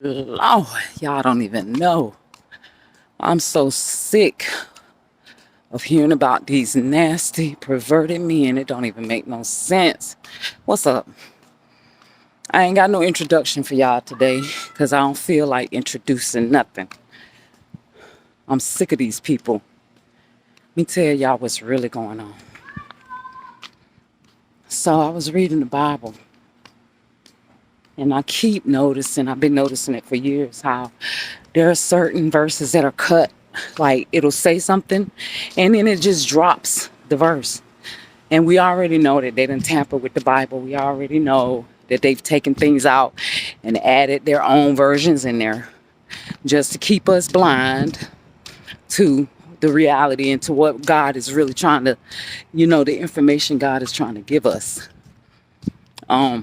Lord, y'all don't even know. I'm so sick of hearing about these nasty, perverted men. It don't even make no sense. What's up? I ain't got no introduction for y'all today because I don't feel like introducing nothing. I'm sick of these people. Let me tell y'all what's really going on. So I was reading the Bible and I keep noticing, I've been noticing it for years, how there are certain verses that are cut. Like it'll say something and then it just drops the verse. And we already know that they didn't tamper with the Bible. We already know that they've taken things out and added their own versions in there just to keep us blind to the reality and to what God is really trying to, the information God is trying to give us. I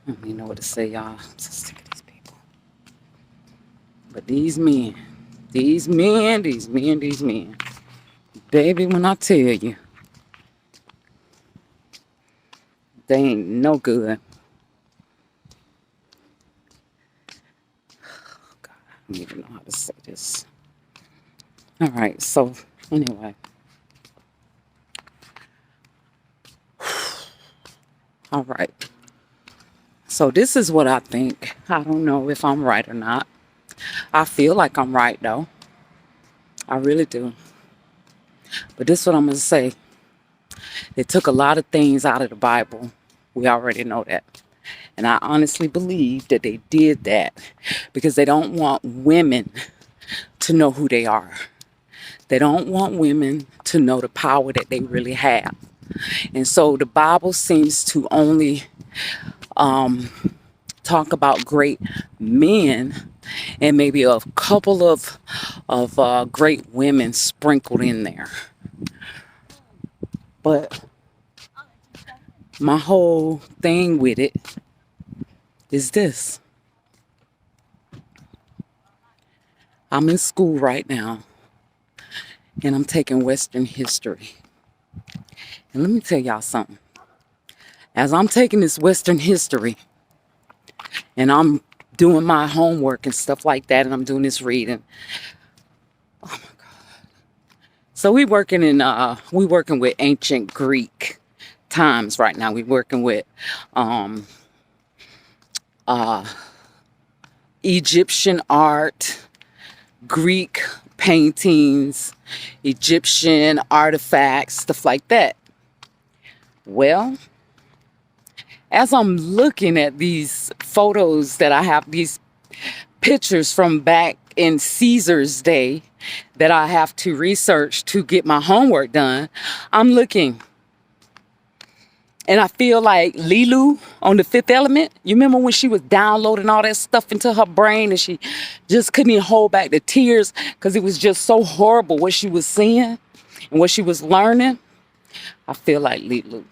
don't even know what to say, y'all. I'm so sick of these people. But these men, baby, when I tell you, they ain't no good. God, I don't even know how to say this. All right, so anyway. All right. So this is what I think. I don't know if I'm right or not. I feel like I'm right, though. I really do. But this is what I'm going to say. They took a lot of things out of the Bible. We already know that. And I honestly believe that they did that because they don't want women to know who they are. They don't want women to know the power that they really have. And so the Bible seems to only talk about great men and maybe a couple of great women sprinkled in there. But my whole thing with it is this. I'm in school right now and I'm taking Western history. And let me tell y'all something. As I'm taking this Western history and I'm doing my homework and stuff like that and I'm doing this reading. Oh my God. So we working with ancient Greek times right now. We working with Egyptian art, Greek paintings, Egyptian artifacts, stuff like that. Well, as I'm looking at these photos that I have, these pictures from back in Caesar's day that I have to research to get my homework done, I'm looking. And I feel like Lilu on The Fifth Element. You remember when she was downloading all that stuff into her brain and she just couldn't even hold back the tears because it was just so horrible what she was seeing and what she was learning? I feel like Lilu.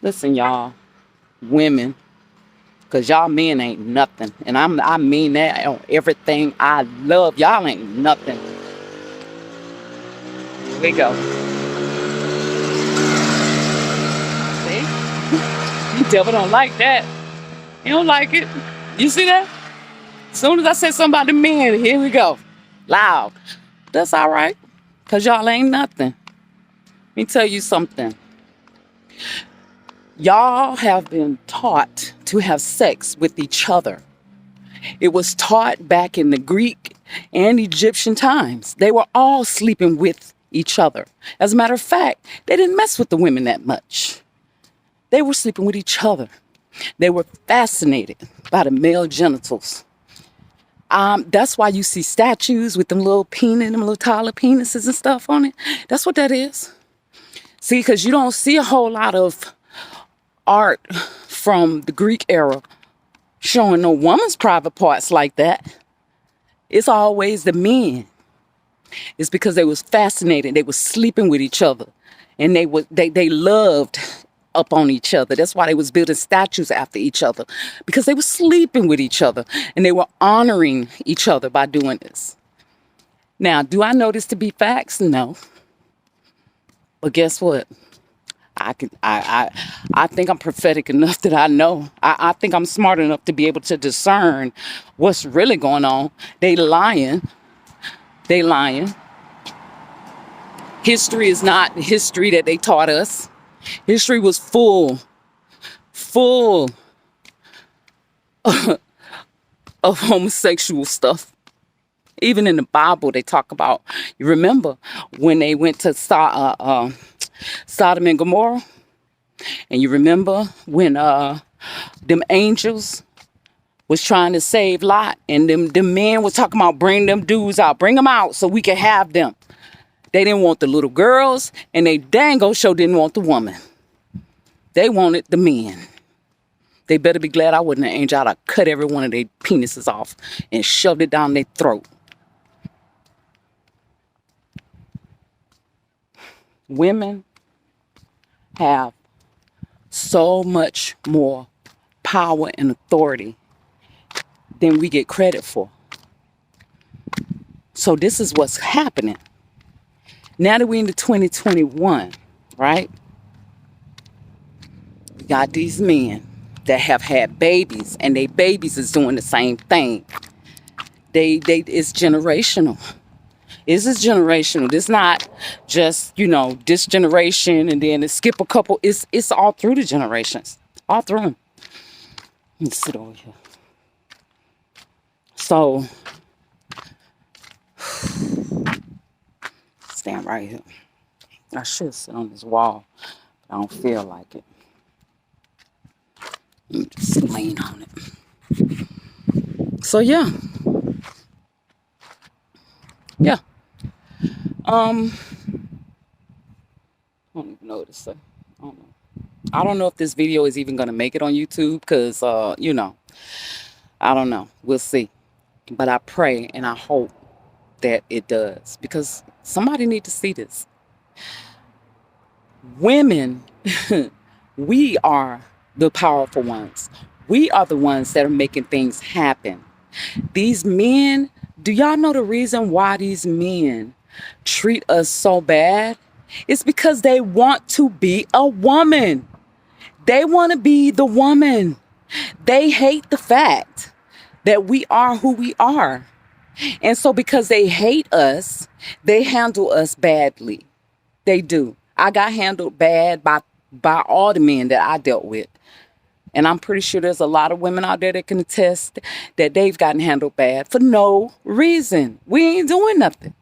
Listen, y'all, women, because y'all men ain't nothing. And I mean that on everything. I love y'all ain't nothing. Here we go. See? The devil don't like that. He don't like it. You see that? As soon as I said something about the men, here we go. Loud. That's all right. Because y'all ain't nothing. Let me tell you something. Y'all have been taught to have sex with each other. It was taught back in the Greek and Egyptian times. They were all sleeping with each other. As a matter of fact, they didn't mess with the women that much. They were sleeping with each other. They were fascinated by the male genitals. That's why you see statues with them little penis, them little taller penises and stuff on it. That's what that is. See, because you don't see a whole lot of art from the Greek era showing no woman's private parts like that. It's always the men. It's because they was fascinated. They was sleeping with each other, and they loved up on each other. That's why they was building statues after each other, because they were sleeping with each other and they were honoring each other by doing this. Now, do I know this to be facts? No. But guess what? I think I'm prophetic enough that I know. I think I'm smart enough to be able to discern what's really going on. They lying. They lying. History is not history that they taught us. History was full of homosexual stuff. Even in the Bible, they talk about, you remember when they went to Sodom and Gomorrah? And you remember when them angels was trying to save Lot, and them men was talking about bring them dudes out, bring them out so we can have them. They didn't want the little girls, and they dango sure didn't want the woman. They wanted the men. They better be glad I wasn't an angel. I'd have cut every one of their penises off and shoved it down their throat. Women have so much more power and authority than we get credit for. So this is what's happening. Now that we're into 2021, right? We got these men that have had babies, and they babies is doing the same thing. It's generational. This is generational. This not just, this generation and then it skip a couple. It's all through the generations. All through them. Let me sit over here. So, stand right here. I should sit on this wall, but I don't feel like it. Let me just lean on it. So, yeah. Yeah. I don't even know what to say. I don't know. I don't know if this video is even going to make it on YouTube because, I don't know. We'll see. But I pray and I hope that it does because somebody need to see this. Women, we are the powerful ones. We are the ones that are making things happen. These men, do y'all know the reason why these men treat us so bad? It's because they want to be a woman. They want to be the woman. They hate the fact that we are who we are. And so because they hate us, they handle us badly. They do. I got handled bad by all the men that I dealt with. And I'm pretty sure there's a lot of women out there that can attest that they've gotten handled bad for no reason. We ain't doing nothing.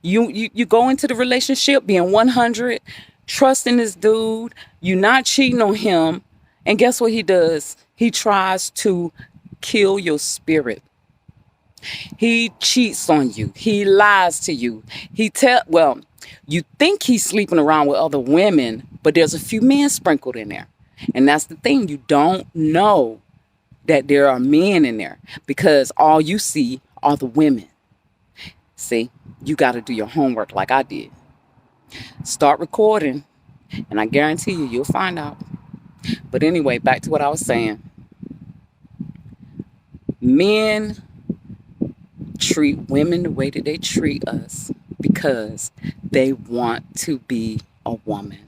You go into the relationship being 100, trusting this dude. You're not cheating on him. And guess what he does? He tries to kill your spirit. He cheats on you. He lies to you. You think he's sleeping around with other women, but there's a few men sprinkled in there. And that's the thing. You don't know that there are men in there because all you see are the women. See, you got to do your homework like I did. Start recording, and I guarantee you'll find out. But anyway, back to what I was saying. Men treat women the way that they treat us because they want to be a woman.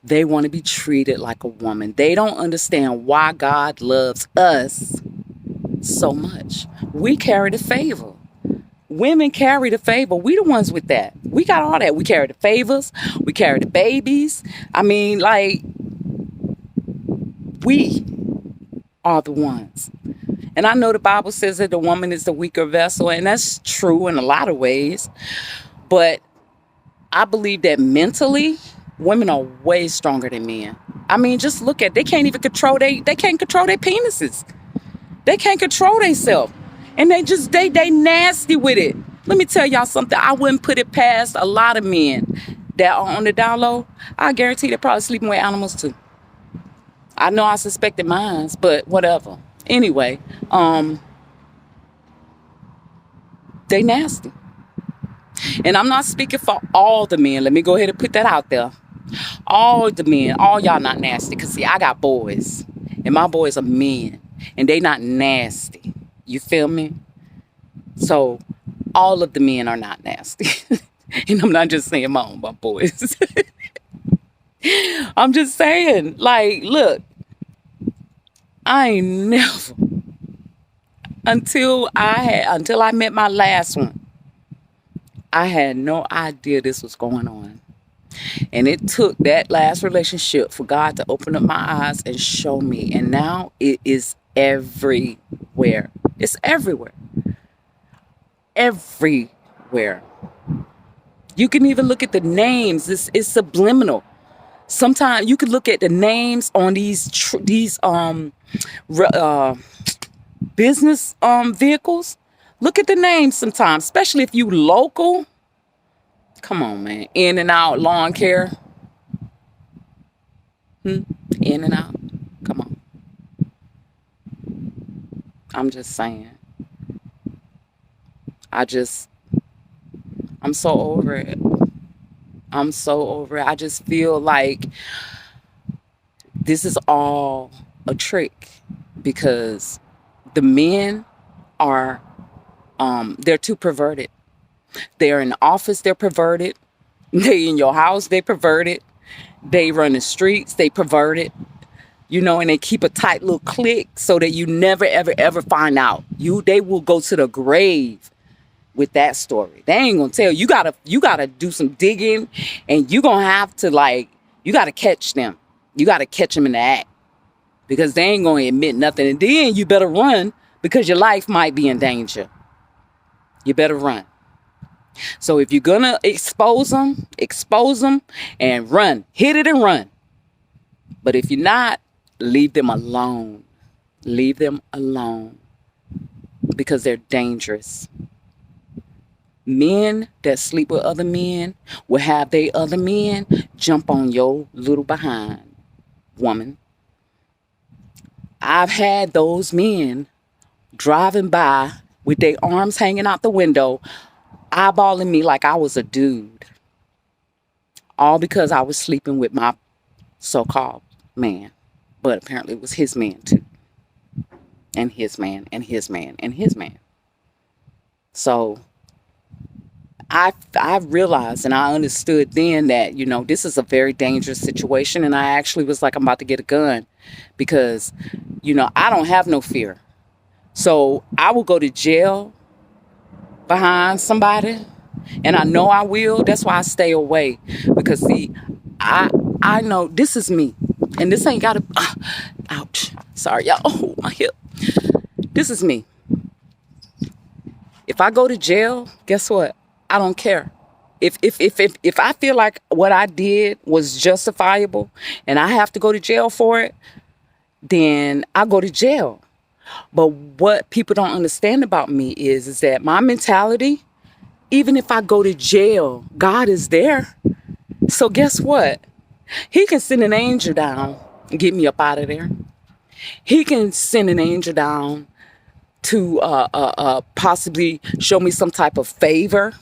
They want to be treated like a woman. They don't understand why God loves us so much. We carry the favor. Women carry the favor. We the ones with that. We got all that. We carry the favors. We carry the babies. I mean, we are the ones. And I know the Bible says that the woman is the weaker vessel, and that's true in a lot of ways. But I believe that mentally, women are way stronger than men. I mean, just look at, they can't control their penises. They can't control themselves. And they nasty with it. Let me tell y'all something. I wouldn't put it past a lot of men that are on the down low. I guarantee they're probably sleeping with animals too. I know I suspected mine, but whatever. Anyway, they nasty. And I'm not speaking for all the men. Let me go ahead and put that out there. All the men, all y'all not nasty. Because, see, I got boys. And my boys are men. And they not nasty. You feel me? So, all of the men are not nasty. And I'm not just saying my boys. I'm just saying, like, look, I ain't never until I met my last one, I had no idea this was going on. And it took that last relationship for God to open up my eyes and show me. And now it is everywhere. It's everywhere. Everywhere. You can even look at the names. It's subliminal. Sometimes you can look at the names on these business vehicles. Look at the names sometimes, especially if you local. Come on, man. In and out lawn care. In and out. Come on. I'm just saying. I'm so over it. I'm so over it. I just feel like this is all a trick because the men are, they're too perverted. They're in the office, they're perverted. They in your house, they perverted. They run the streets, they perverted. You know, and they keep a tight little clique so that you never, ever, ever find out. They will go to the grave with that story. They ain't gonna tell you. You gotta do some digging, and you gonna have to you gotta catch them. You gotta catch them in the act because they ain't gonna admit nothing. And then you better run because your life might be in danger. You better run. So if you're gonna expose them and run. Hit it and run. But if you're not, leave them alone. Leave them alone because they're dangerous. Men that sleep with other men will have they other men jump on your little behind, woman. I've had those men driving by with their arms hanging out the window, eyeballing me like I was a dude. All because I was sleeping with my so-called man. But apparently it was his man too. And his man, and his man, and his man. So I realized and I understood then that, this is a very dangerous situation. And I actually was like, I'm about to get a gun because, I don't have no fear. So I will go to jail behind somebody. And I know I will. That's why I stay away. Because, see, I know this is me. And this ain't got to... ouch. Sorry, y'all. Oh, my hip. This is me. If I go to jail, guess what? I don't care. If I feel like what I did was justifiable and I have to go to jail for it, then I go to jail. But what people don't understand about me is that my mentality, even if I go to jail, God is there. So guess what? He can send an angel down and get me up out of there. He can send an angel down to possibly show me some type of favor.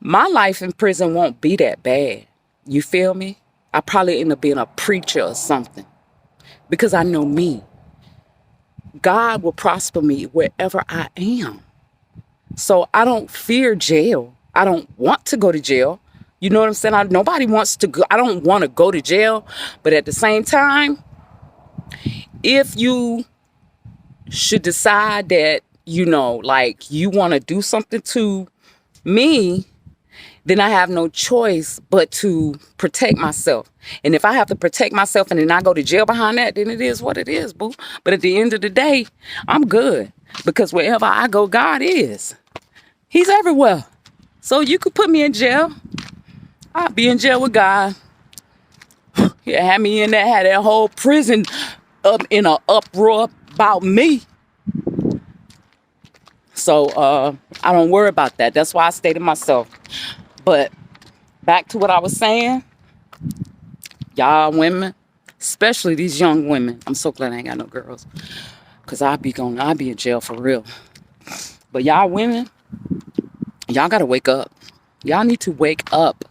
My life in prison won't be that bad. You feel me? I probably end up being a preacher or something because I know me. God will prosper me wherever I am. So I don't fear jail. I don't want to go to jail. You know what I'm saying? Nobody wants to go. I don't want to go to jail. But at the same time, if you should decide that, you want to do something to me, then I have no choice but to protect myself. And if I have to protect myself and then I go to jail behind that, then it is what it is, boo. But at the end of the day, I'm good. Because wherever I go, God is. He's everywhere. So you could put me in jail. I'll be in jail with God. Yeah, had me in there, had that whole prison up in an uproar about me. So I don't worry about that. That's why I stay to myself. But back to what I was saying, y'all women, especially these young women. I'm so glad I ain't got no girls, cause I'll be in jail for real. But y'all women, y'all gotta wake up. Y'all need to wake up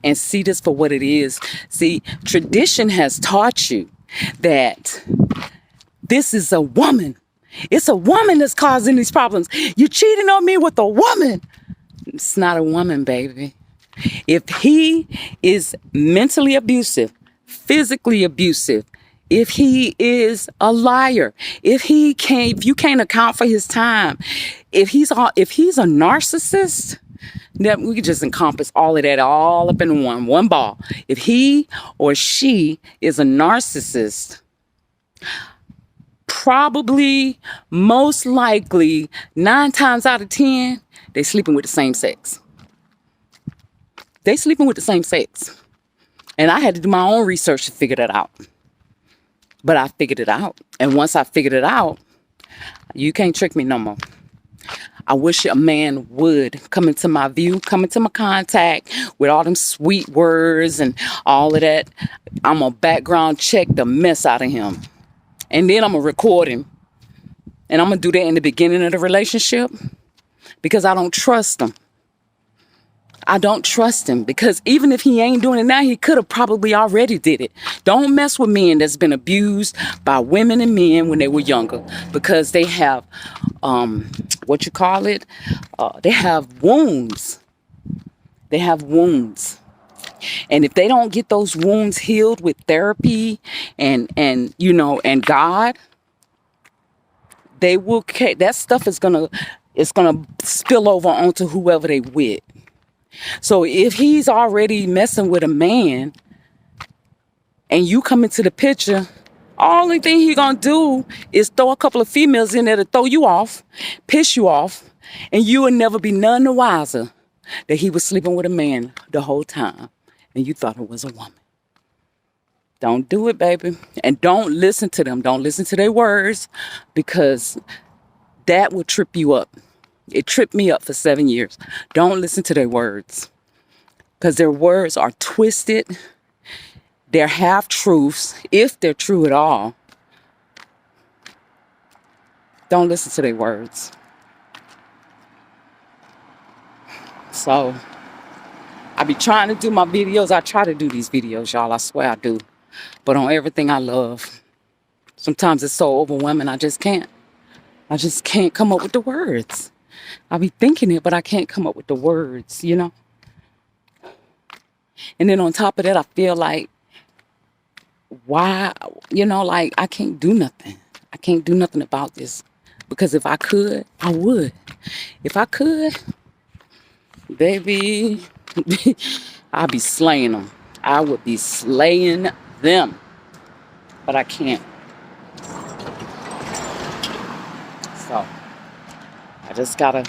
and see this for what it is. See, tradition has taught you that this is a woman. It's a woman that's causing these problems. You're cheating on me with a woman. It's not a woman, baby. If he is mentally abusive, physically abusive, if he is a liar, if you can't account for his time, if he's a narcissist, that we could just encompass all of that all up in one ball. If he or she is a narcissist, probably, most likely, 9 times out of 10, they sleeping with the same sex. They sleeping with the same sex. And I had to do my own research to figure that out. But I figured it out. And once I figured it out, you can't trick me no more. I wish a man would come into my view, come into my contact with all them sweet words and all of that. I'm going to background check the mess out of him. And then I'm going to record him. And I'm going to do that in the beginning of the relationship because I don't trust him. I don't trust him because even if he ain't doing it now, he could have probably already did it. Don't mess with men that's been abused by women and men when they were younger because they have, they have wounds. They have wounds. And if they don't get those wounds healed with therapy and God, they will, that stuff is gonna spill over onto whoever they with. So if he's already messing with a man and you come into the picture, only thing he gonna do is throw a couple of females in there to throw you off, piss you off, and you will never be none the wiser that he was sleeping with a man the whole time and you thought it was a woman. Don't do it, baby. And don't listen to them. Don't listen to their words because that will trip you up. It tripped me up for 7 years. Don't listen to their words because their words are twisted. They're half-truths, if they're true at all. Don't listen to their words. So, I be trying to do my videos. I try to do these videos, y'all. I swear I do. But on everything I love. Sometimes it's so overwhelming, I just can't. I just can't come up with the words. I be thinking it, but I can't come up with the words, you know? And then on top of that, I feel like, why, like I can't do nothing. I can't do nothing about this. Because if I could, I would. If I could, baby, I'd be slaying them. I would be slaying them. But I can't. So, I just gotta,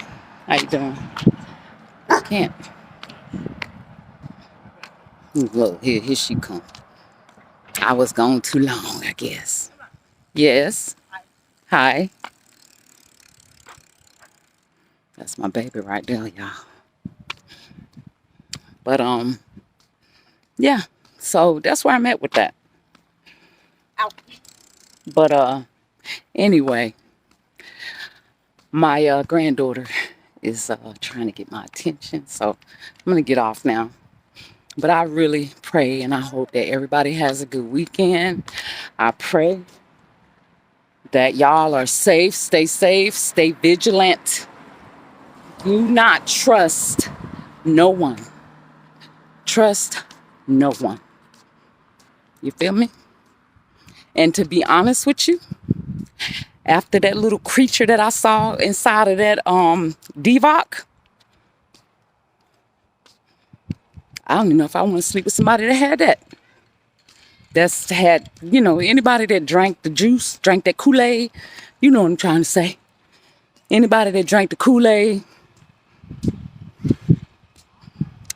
how you doing? I can't. Look, here she come. I was gone too long, I guess. Yes. Hi. That's my baby right there, y'all. But, yeah. So, that's where I'm at with that. Ow. But, anyway, my granddaughter is trying to get my attention. So, I'm going to get off now. But I really pray and I hope that everybody has a good weekend. I pray that y'all are safe, stay vigilant. Do not trust no one. Trust no one. You feel me? And to be honest with you, after that little creature that I saw inside of that Devoc, I don't even know if I want to sleep with somebody that had that. That's had, anybody that drank the juice, drank that Kool-Aid, you know what I'm trying to say. Anybody that drank the Kool-Aid,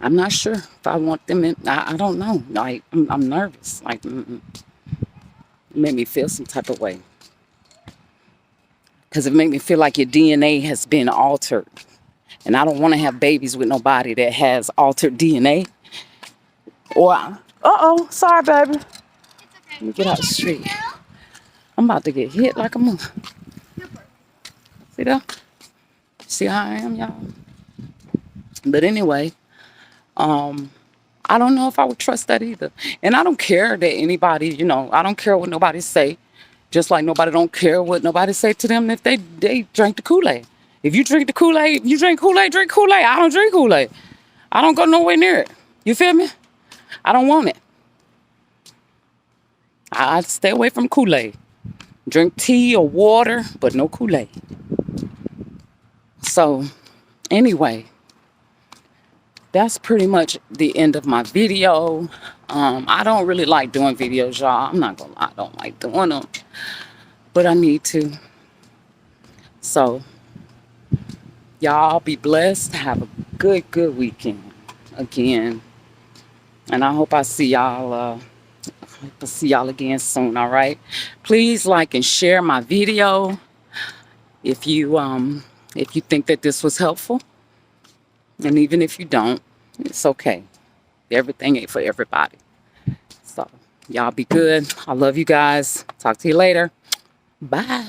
I'm not sure if I want them in. I don't know. Like, I'm nervous. Like, it made me feel some type of way. Because it made me feel like your DNA has been altered. And I don't want to have babies with nobody that has altered DNA. Or, sorry, baby. Let me get out the street. I'm about to get hit like a mother. See that? See how I am, y'all? But anyway, I don't know if I would trust that either. And I don't care that anybody, I don't care what nobody say. Just like nobody don't care what nobody say to them if they drank the Kool-Aid. If you drink the Kool-Aid, you drink Kool-Aid, drink Kool-Aid. I don't drink Kool-Aid. I don't go nowhere near it. You feel me? I don't want it. I stay away from Kool-Aid. Drink tea or water, but no Kool-Aid. So, anyway, that's pretty much the end of my video. I don't really like doing videos, y'all. I'm not gonna lie, I don't like doing them, but I need to. So, y'all be blessed. Have a good weekend again. And I hope I see y'all again soon, all right? Please like and share my video if you think that this was helpful. And even if you don't, it's okay. Everything ain't for everybody. So, y'all be good. I love you guys. Talk to you later. Bye.